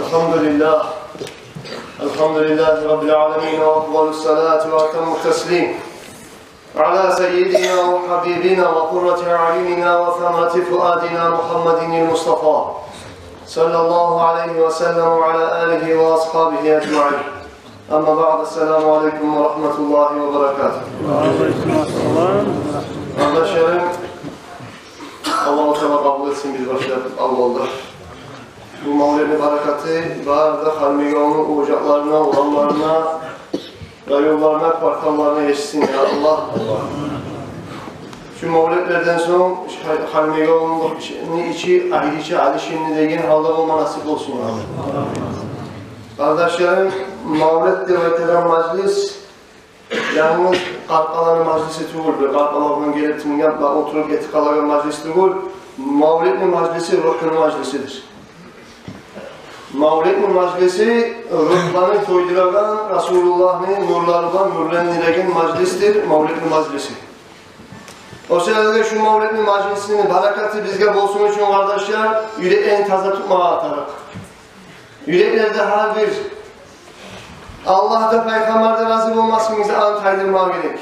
Elhamdülillahi Rabbil alemin ve afdalu salatu ve atammu teslim ala seyyidina ve habibina ve kurrati a'yunina ve thamrati fuadina Muhammedinil Mustafa sallallahu aleyhi ve sellem ve ala alihi ve ashabihi ecma'in. Amma ba'd, esselamu aleyküm ve rahmetullahi ve berekatuhu. Kardeşlerim, Allah-u Teala kabul etsin, biz başladık Allah'da. Bu mavlevi bereketi bağırda Halmiyoğlu'nun ocaklarına, olanlarına, rayollarına, kvartallarına geçsin ya Allah. Şu mavletlerden sonra Halmiyoğlu'nun içi, ahliçi, alişini deyin halde olma nasip olsun ya Allah. Kardeşlerim, mavlet devletinden meclis, yalnız qarqaların meclisi tuğul, qarqalarının gelip yapma, oturup etikaların meclisi tuğul, mavletin meclisi ruhun meclisidir. Mavletin meclisi ruhlarını toyduragan, Resulullah'ın nurlarından nurlendiregen meclistir, mavletin meclisi. O sırada şu mavletin meclisinin bereketi bizge bolsun için kardeşler, yüreğini taze tutmaya atarak. Yüreklerde her bir Allah'ta Peygamber'de razı olmasın bize antaydırmaya gerek.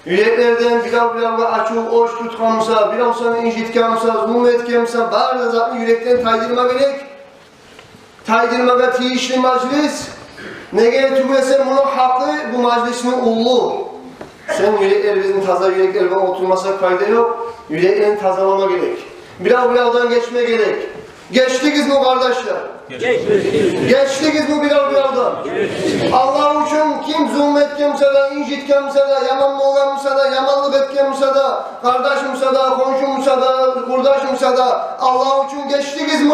Yüreklerden birer açık, oş tutkanmışsa, birer sana incitkenmişsa, zulüm etkenmişsa, bari de zaten yürekten taydırma gerek. Taydırmaya tiyişli meclis, ne gerek tümesen bunun hakkı, bu meclisin ullu. Sen yüreklerimizin taze yüreklerine oturmasak fayda yok, yüreklerini tazalama gerek. Birer geçme gerek. Geçtiniz mi kardeşler? Geçtiniz mi birer-birerden? Allah için kim zulüm etkense de, incitkense de, yamanlıklanmışsa da, yamanlık etkense de, kardeşimse de, komşumsa da, kurdaşımsa da, Allah için geçtiniz mi?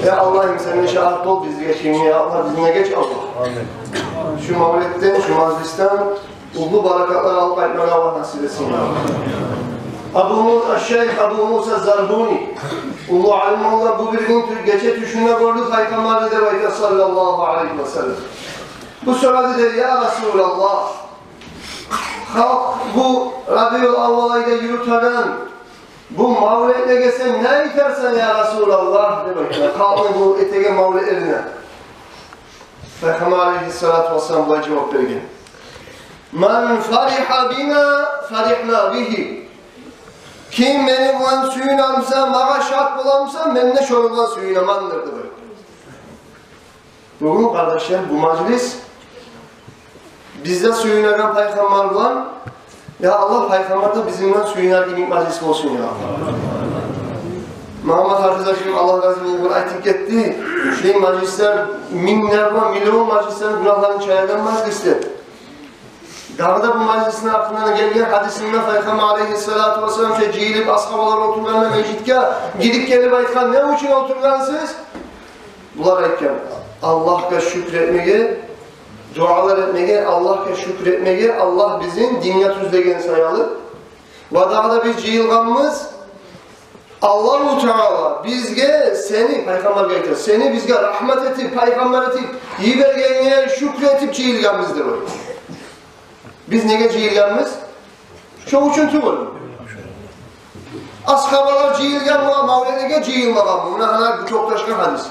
Ya Allah'ım senin şahit ol, bizi geçeyim ya Allah, bizimle geç Allah. Şu mavletten, şu meclisten ullu barakatlar alıp etmeye Allah nasip etsin ya. Şeyh Abu Musa Zarbuni, Ulu Alimullah bu bir gün geçe düşünme gördü Peygamber de var sallallahu aleyhi ve sellem. Bu sırada dedi ya Resulallah, halk bu Rabiul Avval ayda yürütenen bu mavletle geçsem ne itersen ya Resulallah demek. Halkın bu etege mavletlerine. Peygamber aleyhissalatu vesselam bu cevap verdi. Men fariha bina farihna bihi. Kim benim olan suyunamsa, bana şart bulamsa, ben de şorulan suyunamandır böyle. Bugün kardeşler, bu meclis bizde suyunaran Peygamber olan, ya Allah Peygamber de bizimle suyunar gibi meclis olsun ya. Muhammed arkadaşım Allah razı olsun aytıp gitti. Şey meclisler, milyon meclisler günahların çayırdan meclisler. Dağda bu meclisin aklına gelen hadisinde Peygamber aleyhissalatu vesselam cihilip ashabalar oturganlar mecitke gidip gelip aytkan ne için oturgansınız? Bunlar aytkan Allah'a şükretmeye, dualar etmeye, Allah'a şükretmeye, Allah bizim dinle tüzlegen sayalı. Ve dağda biz cihilganımız Allah-u Teala bizge seni, Peygamber gayet seni bizge rahmet etip, Peygamber etip, iyi vergenliğe şükretip cihilganımızdır o. Biz nege cihilganımız? Çok için tüvürüm. Ashabalar cihilgan mı, mavledege cihilmagan mı? Bu çok taşkan hadis.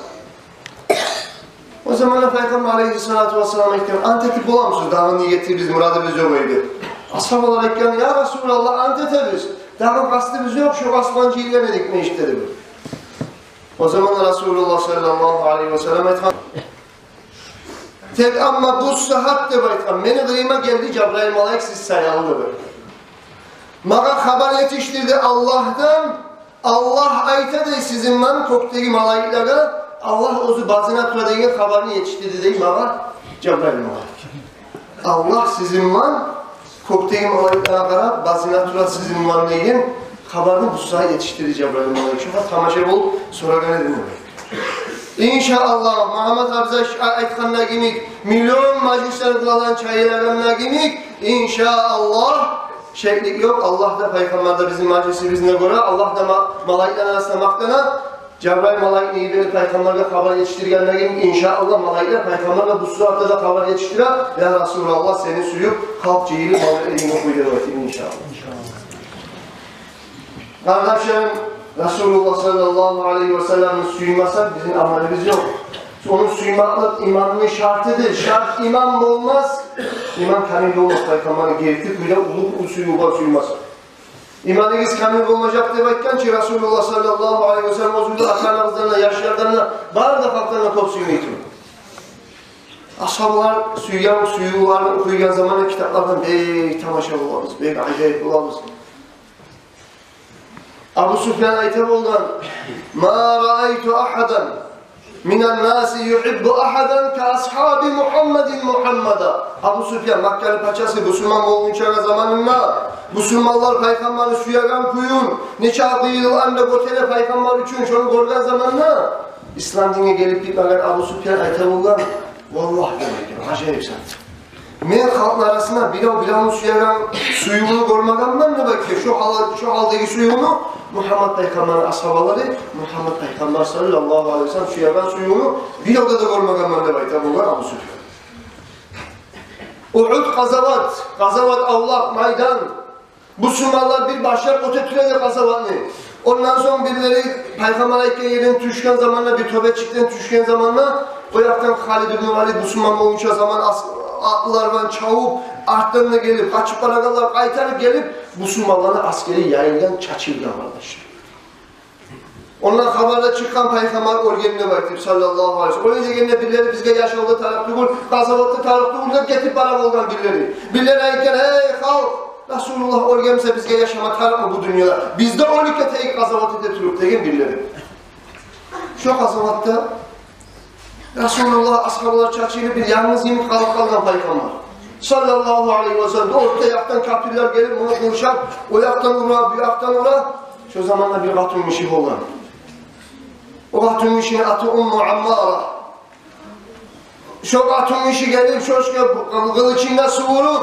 O zaman Peygamber aleyhissalatu vesselam ekledim. Antetip olamsınız, dağın niyeti biz, muradımız yok öyle. Ashabalar ekledim, ya Resulallah antete biz. Dağın kastımız yok, şu aslan cihilgemedik mi işte dedi. O zaman Resulullah sallallahu aleyhi ve sellem etmem. Tek ama bu sıhhat de baytam. Beni kıyıma geldi Cebrail Malaik siz sayalı da böyle. Bana haber yetiştirdi Allah'tan. Allah ayta de sizinle koktegi malayiklere Allah ozu bazına turadığın haberini yetiştirdi deyim bana Cebrail Malaik. Allah sizinle koktegi malayiklere kadar bazına turad sizinle deyin haberini bu sıhhat yetiştirdi Cebrail Malaik. Şuna tamaşa bul sonra gene dinlemek. İnşallah Muhammed Abza aytkanına gimik, milyon meclisler kılalan çaylarına gimik, inşallah şeklik yok. Allah da Peygamber de bizim meclisi bizine göre, Allah da malaikler arasında maktana, Cebrail malaikini iyi verip Peygamber'e haber yetiştirgenler gimik, inşallah malaikler Peygamber'e bu suratta da haber yetiştirir. Ya Resulallah seni suyup, kalk cihili malaiklerini koyduğu inşallah. Kardeşlerim, Resulullah sallallahu aleyhi ve sellem'in suymasak bizim amelimiz yok. Onun suymaklık imanının şartıdır. Şart iman mı olmaz? İman kamil olmaz. Peygamber'in gerektiği bile ulup suyu var suyması. İmanınız kamil olmayacak demekken ki Resulullah sallallahu aleyhi ve sellem o zülde akarlarına, yaşlarlarına, bağır da kalklarına kop suyunu itiyor. Ashablar suyu var, okuygan zamanı kitaplardan tamaşa bulamız, acayip bulamız. Abu Sufyan aytab oldan مَا رَأَيْتُ أَحَدًا مِنَ النَّاسِ يُحِبُّ أَحَدًا كَأَصْحَابِ مُحَمَّدٍ مُحَمَّدًا. Abu Sufyan Makkalı paçası Müslüman olunca zamanında Müslümanlar Peygamber'i suyagan kuyun neçe yıl anda gotele Peygamber için şunu gorgan zamanında İslam dine gelip gitmeden Abu Sufyan aytab oldan vallahi demek acayip sen. Men halklar arasında bilen suyagan suyunu görmeganman ne belki şu haldaki suyunu Muhammed Peygamber'in ashabaları Muhammed Peygamber sallallahu aleyhi ve sellem suyagan suyunu bir o da görmeganman ne belki Abu Sufyan. Uhud gazavat avlak maydan. Müslümanlar bir başlar ötetürede gazavatını. Ondan sonra birileri Peygamber yerine düşken zamanla bir töbe çıktığını düşken zamanla o yaktan Halid ibn Valid Müslüman olunca zaman atlılardan çavup artlarına gelip kaçıp paragallar kaytarıp gelip Müslümanların askeri yayından çaçırdı arkadaşlar. Ondan haberde çıkan Peygamber orgenine baktık sallallahu aleyhi ve sellem. Oraya gelene birileri bizge yaşadığı tarafta bul, gazavatlı tarafta bul, getirip para olgan birileri. Birileri ayıkken hey halk! Resulullah orgemse bizge yaşama taraf mı bu dünyada? Bizde 12 teyik gazavatı detirip degen birileri. Şu gazavatta Resulullah ashablar çarşıyla bir yalnız yemin kalıp kalan Peygamber sallallahu aleyhi ve sellem. Orta yaktan kafirler gelir bunu konuşar. O yaktan ura, bir yaktan ura. Şu zamanla bir katun mişih olan. O katun mişihin atı Ummu Ammara. Şu katun mişih gelir, şu kılıçında su vurur.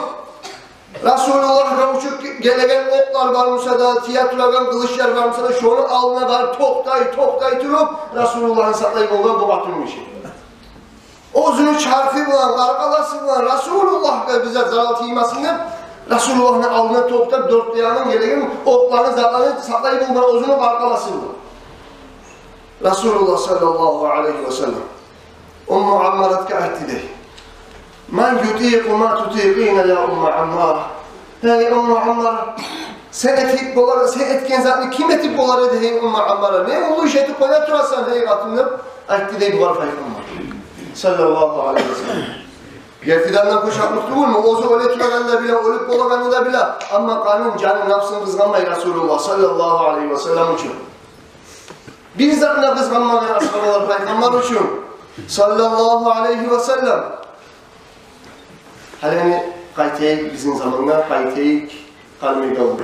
Resulullah'a uçup gelegen oklar varmışsa da, tiyatrogan kılıçlar varmışsa da şunu alına var, toktay durup Resulullah'ın saklayıp olan bu katun mişih. Ozunu çarkı bulan, karkalası bulan, Resulullah bize zarar tiymasını Resulullah'ın alnına toplayıp dört yanın gelegen oklarını, zatlarını saklayıp olan ozunu karkalası bulan. Resulullah sallallahu aleyhi ve sellem Ummu Ammarat'ka aytti dey. Men yutiqu ma tutiqine ya Ummu Ammara. Hey Ummu Ammara, sen etken zatını kim etip bolar edi hey Ummu Ammara? Ne ulu iş etip koyar turasan hey katını? Aytti dey var Peygamber sallallahu aleyhi ve sellem. Gertidenden kuşaklık değil mi? Ozu öyle turaganlar bile, ölüp bolaganlar bile. Ama kanun, canın, nafsını kızganmayı Resulullah sallallahu aleyhi ve sellem için. Bir zatına kızganmayı ashabalar Peygamber için sallallahu aleyhi ve sellem. Halini qaytayık bizim zamanlar, qaytayık kalmeyde oldu.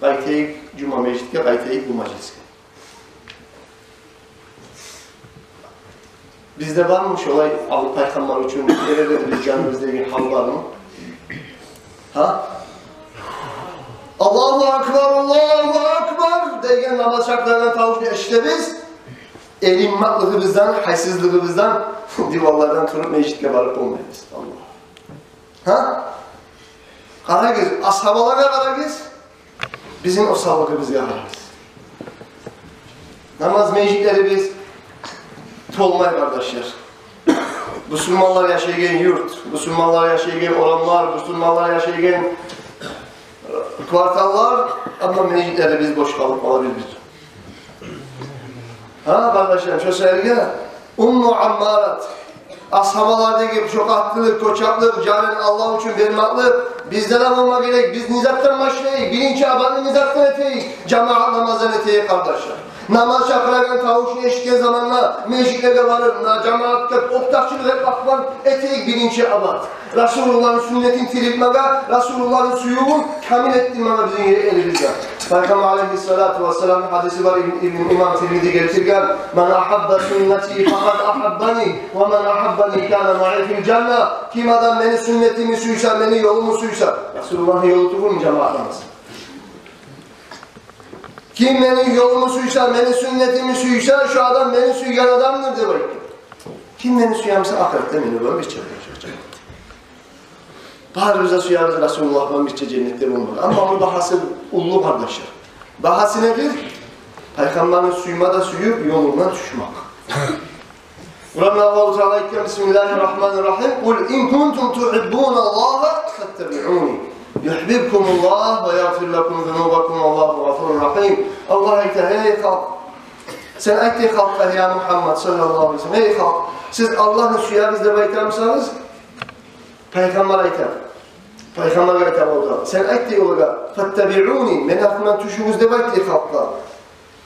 Qaytayık Cuma meclitke, qaytayık bu mecliske. Bizde varmış olay Peygamber için nerede bir canımızdaki hal var mı? Ha? Allahu Akbar degen namaz şartlarından tavuk işte biz elimmatlığımızdan, haysizliğimizden divarlardan turup meclitle varıp olmayız. Allah. Ha? Karagöz, ashabalara karagöz, bizim o sağlıkımız yakarız. Namaz meclisleri biz tolmay kardeşler. Müslümanlar yaşayan yurt, Müslümanlar yaşayan oranlar, Müslümanlar yaşayan kvartallar ama meclisleri biz boş kalıp alabiliriz. Ha kardeşlerim, şu söyleyeyim. Ummu Ammarat, ashabalardaki çok aklılık, koçaklık, canın Allah için vermaklık bizden olma gerek. Biz nizattan başlayık, birinci abanı nizattan eteyik, cemaat namazdan eteyik kardeşler. Namaz şakıragan tavuşunu eşitken zamanla meclislere varır, cemaatka oktakçılık hep bakman eteyik birinci abad. Resulullah'ın sünnetin tirilmega, Resulullah'ın suyuğun kamil ettirmega bizim elimizde. Peygamber aleyhissalatu vesselam hadisi var İmam Tirmidhi getirgen men ahabba sünneti fakat ahabbani ve men ahabbani kâne ma'i fil cennet. Kim adam beni sünnetimi suysa, beni yolumu suysa Resulullah'ın yolu tutur mu cemaatımız? Kim benim yolumu suysa, benim sünnetimi suysa, şu adam beni suyan adamdır demek. Kim beni suyamsa ahirette beni böyle bir çevre olacak. Bağrımıza suyarız Resulullah'ın bir cennette bulunmalı. Ama onun bahası ullu kardeşler. Bahası nedir? Peygamberin suyuma da suyu yolundan düşmek. Kur'an Allah-u Teala etken Bismillahirrahmanirrahim. Kul in kuntum tuhibbunallaha fattabi'uni. Yuhibbukumullah ve yaghfir lekum zunubakum Allahu gafurur rahim. Allah ekte hey halk. Sen ekte halka ya Muhammed sallallahu aleyhi ve sellem. Hey halk. Siz Allah'ın suya bizde baytar mısınız? Peygamber ekte. Peygamber ekte oldu. Sen ekte olarak fattabi'uni. Men aklından tuşunuzda baytar halkla.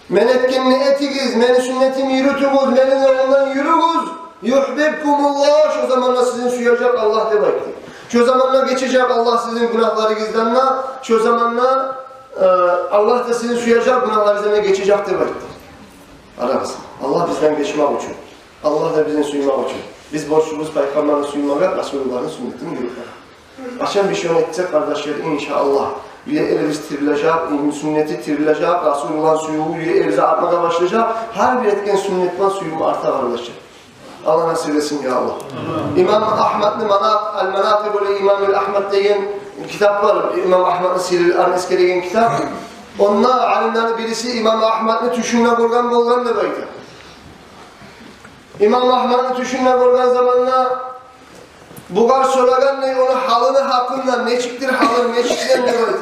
Men etkinliği etigiz, men sünnetimi yürütügüz, menin yolundan yürügüz. Yuhbibkumullah, şu zamanla sizin suyacak Allah demektir. Şu zamanla geçecek Allah sizin günahlarınızdan, şu zamanla Allah da sizin suyacak günahlarınızdan geçecek demektir. Aramız. Allah bizden geçmek için. Allah da bizim suymak için. Biz borçluyuz Peygamberin suymağa, Resulullah'ın sünnetini yürütmek. Akşam bir şey edecek kardeşler inşallah. Elimiz tirilecek, sünneti tirilecek, Resulullah'ın suyu elimize atmaya başlayacak. Her bir etken sünnetten suyum artar kardeşler. Allah nasip etsin ya Allah. İmam Ahmet'in El-Menakib-ül İmam-ül Ahmet diyen kitap var. İmam Ahmet'in Siril Arneske diyen kitap. Onunla alimlerin birisi İmam Ahmet'in tüşünle kurgan bolgan da baydı. İmam Ahmet'in tüşünle kurgan zamanla bugar soragan ne onu halını hakkında ne çıktır halın ne çıktır ne baydı.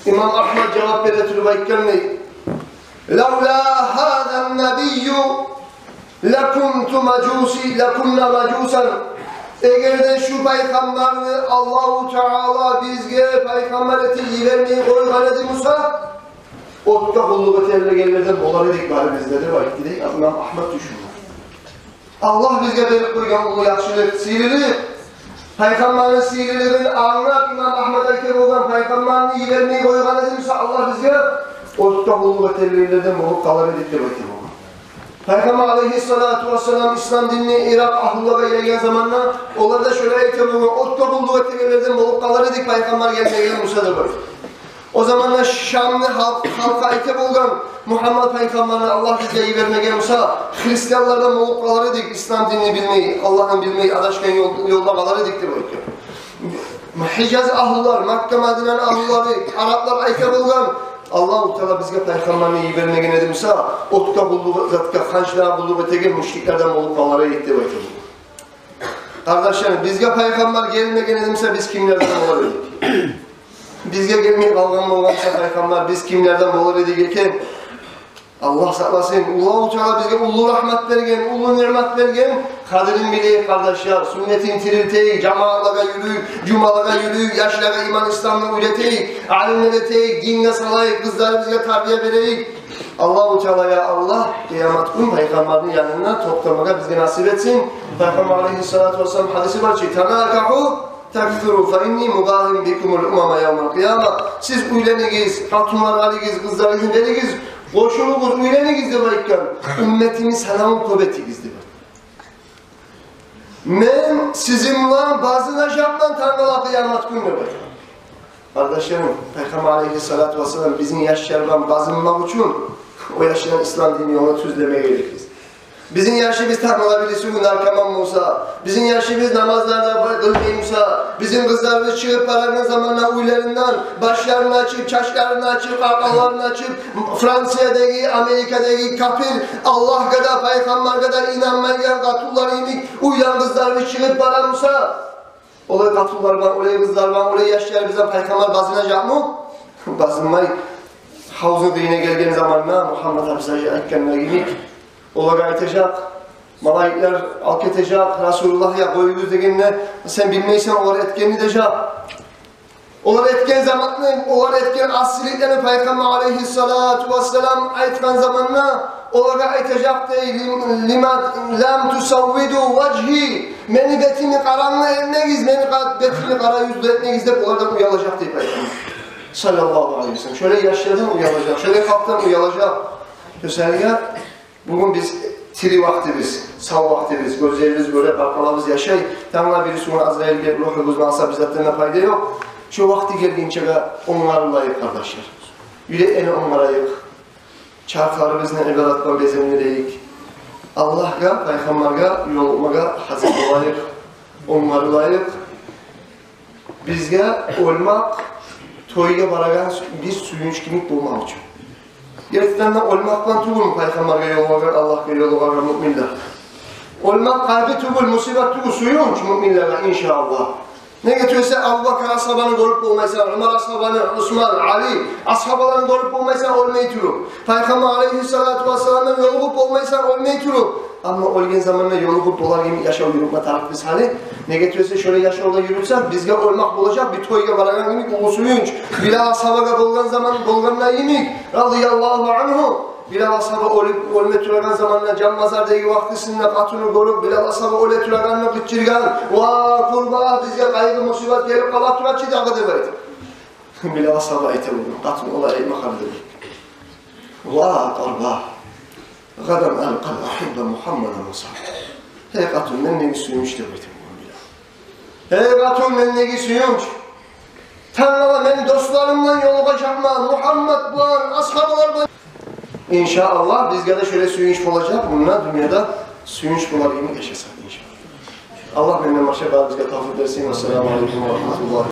İmam Ahmet cevap verir bayken ne? لَوْلَا هَذَا النَّبِيُّ لَكُنَّ مَجُوسًا Eğer de şu peygamberini Allah-u Teala bizge peygamber eti vermeyi koygan edi Musa otka kulluk eterle gelirden olar edik bari bizleri var. Gidek İmam Ahmet düşünür. Allah bizge verip koygan ulu yakşılık sihirli peygamberin sihirliğini anlayıp İmam Ahmet Eker olan peygamberini vermeyi koygan edi Musa Allah bizge otka kulluk eterlerden olup kalır edik de bakayım. Peygamber aleyhissalatu vesselam İslam dinini Irak ahlullah'a gelgen zamanla onlar da şöyle eğitim otka bulduğu etkililerden bulup kalır edik Peygamber gelmeye gelen Musa'da böyle. O zamanlar Şamlı halka eğitim olgan Muhammed Peygamber'e Allah bize iyi vermeye gelen Musa Hristiyanlardan bulup kalır edik İslam dinini bilmeyi, Allah'ın bilmeyi adaşken yolda kalır edik de böyle. Hicaz ahlullar, Mekke Medine'nin ahlulları, Araplar eğitim olgan Allah-u Teala bizge peygamberini iyi vermeye gene edimsa, otka bulduğu, zatka hançlığa bulduğu öteki müşriklerden olup kallara gitti bakayım. Kardeşlerim, bizge peygamber gelmeye gene edimse biz kimlerden olabilir? Bizge gelmeye kalgan olgamsa peygamber biz kimlerden olabilir ki? Allah saklasın, Allah-u Teala bizge ulu rahmet vergen, ulu nimet vergen, kadrin bileyik kardeşler, sünnetin tirilteyik, cemaatlara yürüyük, cumalara yürüyük, yaşlara iman İslam'la üreteyik, alimlere teyik, dinle salayık, kızları bizge terbiye vereyik. Allah-u Teala'ya Allah, kıyamet gün Peygamber'in yanına toplamaya bizge nasip etsin. Peygamber aleyhissalatu vesselam hadisi var ki, تَنَاكَحُ تَكْفِرُوا فَاِنِّي مُغَاهِمْ بِكُمُ الْاُمَمَ يَوْمَ الْقِيَامَةِ Siz üylenigiz, hatunlar aligiz, kızlarınızı verigiz, boşluğumuz üylenigiz de bayken, ümmetimi selamın kuvvetigiz de men sizinle bazılaşaktan Tanrı'la kıyamet günü bayken. Kardeşlerim, Peygamber aleyhissalatu vesselam bizim yaşlardan bazınmak için o yaşlayan İslam dini yoluna tüzlemeye gerekiriz. Bizim yaşımız Tanrı'la birisi gün arkaman Musa, bizim yaşımız namazlarda kılmayı Musa, bizim kızlarımız çıkıp paranın zamanla uylerinden, başlarını açıp, çaşlarını açıp, arkalarını açıp, Fransa'daki, Amerika'daki kafir, Allah kadar, Peygamber kadar inanmayan katulları inik, uylan kızlarımız çıkıp paran Musa. Olay katullar var, olay kızlar var, olay yaşlar bizden Peygamber bazınacak mı? Bazınmayı. Havzu dine geldiğin zamanla Muhammed Hafiza'yı ekkenler inik. Ola aytacak, malaikler alk edecek, Resulullah'a koyuyuz degenine sen bilmeysen olar etkenini diyecek. Olar etken zamanla, olar etken asliliklerini Peygamber aleyhissalatu vesselam aytkan zamanla olara aytacak değil, lem tusavvidu vecihi, meni betini karanlığı etmeyiz, meni betini kara yüzlü etmeyiz de olardan uyalacak diye Peygamber sallallahu aleyhi ve sellem. Şöyle yaşlardan uyalacak, şöyle kalpten uyalacak. Özellikle bugün biz tiri vaktimiz, sağ vaktimiz, gözlerimiz böyle kalkalamız yaşay. Tanrı'na birisi onu Azrail gelip ruhumuzun asla bizatlarına fayda yok. Şu vakti geldiğince onlarla layık kardeşler. Yüreğini onlara layık. Çarklarımızla ebelatman bezemini layık. Allah'a, Peygamber'e yol olmaya hazır layık. Onlara layık. Bizge olmak, toyga baragan bir suyunç kimlik bulmak için. Gerçekten olmakla tugul mu Peygamber'e yolu var, Allah'a yolu var müminler. Olmak kalbi tugul, musibet tugul, suyunç müminlerle inşallah. Ne getiriyorsa Abu Bakr ashabanı görüp olmaysa, Ömer ashabanı, Osman, Ali ashabalarını görüp olmaysa olmayı türü. Peygamber aleyhissalatu vesselam'ın yolu olmaysa olmayı türü. Ama olgen zamanında yolu dolar gibi yaşa yürüme tarafımız hani. Ne getiriyorsa şöyle yaşa orada yürütsek bizge olmak olacak bir toyga balagan yemek ulusuyunç. Bila ashabaga bolgan zaman bolganlar yemek. Radıyallahu anhu. Bilal ashaba olme türegan zamanla can mazardagi vaqtisinde katını görüp Bilal ashaba ole türeganını kıçırgan va kurba bizge kaygı musibet gelip kala turaçı dağı debaydı. Bilal ashaba aytamadı. Katını ola eymakar dedi. Va qarba. Gadan alqal ahibba Muhammadan sallallahu. Hey katın men negi suymuş debaydı. Hey katın men negi suymuş. Tanrı'la men dostlarımla yolu kaçakma. Muhammed bulan, ashabalar bulan. İnşallah bizde de şöyle suyunç olacak, bununla dünyada suyunç bular gibi yaşasak inşallah. Allah benden başka bizge tavsiye versin. Esselamu Aleyküm ve Rahmetullah.